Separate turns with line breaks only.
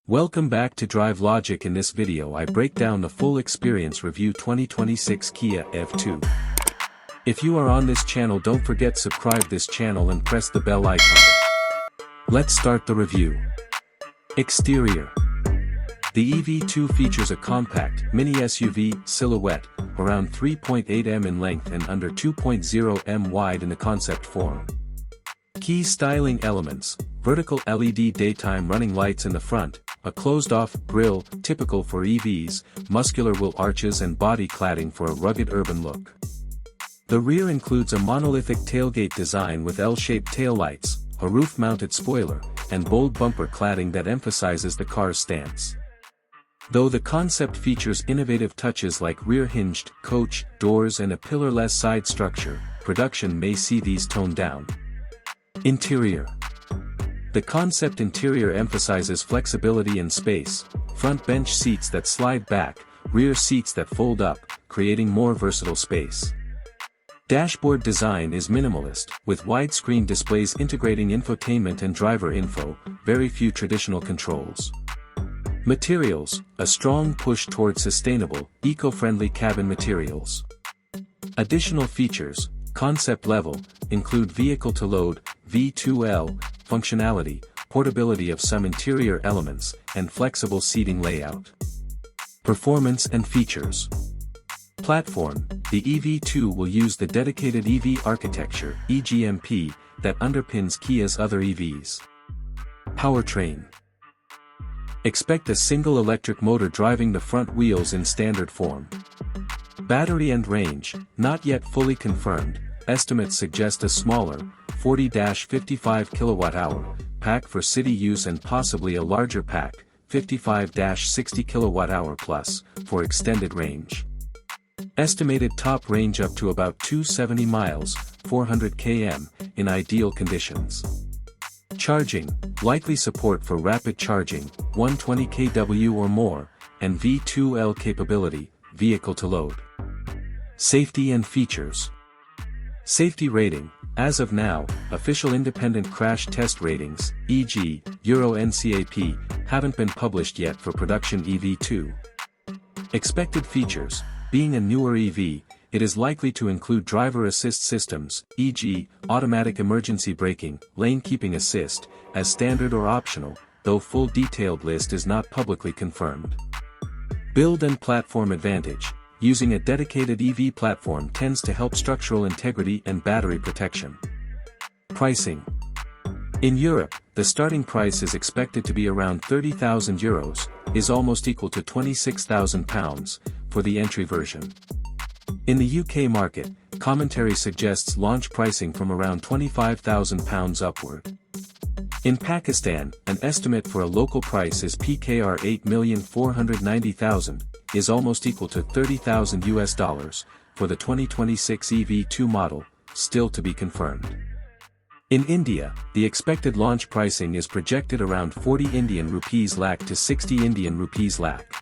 Welcome back to Drive Logic. In this video I break down the full experience review 2026 Kia EV2. If you are on this channel, don't forget subscribe this channel and press the bell icon. Let's start the review. Exterior. The EV2 features a compact, mini SUV silhouette, around 3.8 m in length and under 2.0 m wide in the concept form. Key styling elements: vertical LED daytime running lights in the front, a closed-off grille, typical for EVs, muscular wheel arches and body cladding for a rugged urban look. The rear includes a monolithic tailgate design with L-shaped taillights, a roof-mounted spoiler, and bold bumper cladding that emphasizes the car's stance. Though the concept features innovative touches like rear-hinged coach doors and a pillar-less side structure, production may see these toned down. Interior. The concept interior emphasizes flexibility and space, front bench seats that slide back, rear seats that fold up, creating more versatile space. Dashboard design is minimalist, with widescreen displays integrating infotainment and driver info, very few traditional controls. Materials: a strong push toward sustainable, eco-friendly cabin materials. Additional features: concept level, include vehicle-to-load, V2L, functionality, portability of some interior elements, and flexible seating layout. Performance and features. Platform: the EV2 will use the dedicated EV architecture, EGMP, that underpins Kia's other EVs. Powertrain. Expect a single electric motor driving the front wheels in standard form. Battery and range, not yet fully confirmed, estimates suggest a smaller, 40-55 kWh, pack for city use and possibly a larger pack, 55-60 kWh plus, for extended range. Estimated top range up to about 270 miles, 400 km, in ideal conditions. Charging, likely support for rapid charging, 120 kW or more, and V2L capability, vehicle-to-load. Safety and features. Safety rating: as of now, official independent crash test ratings, e.g., Euro NCAP, haven't been published yet for production EV2. Expected features: being a newer EV, it is likely to include driver assist systems, e.g., automatic emergency braking, lane keeping assist, as standard or optional, though full detailed list is not publicly confirmed. Build and platform advantage: using a dedicated EV platform tends to help structural integrity and battery protection. Pricing. In Europe, the starting price is expected to be around €30,000, is almost equal to £26,000, for the entry version. In the UK market, commentary suggests launch pricing from around £25,000 upward. In Pakistan, an estimate for a local price is PKR 8,490,000, is almost equal to $30,000, for the 2026 EV2 model, still to be confirmed. In India, the expected launch pricing is projected around 40 Indian rupees lakh to 60 Indian rupees lakh.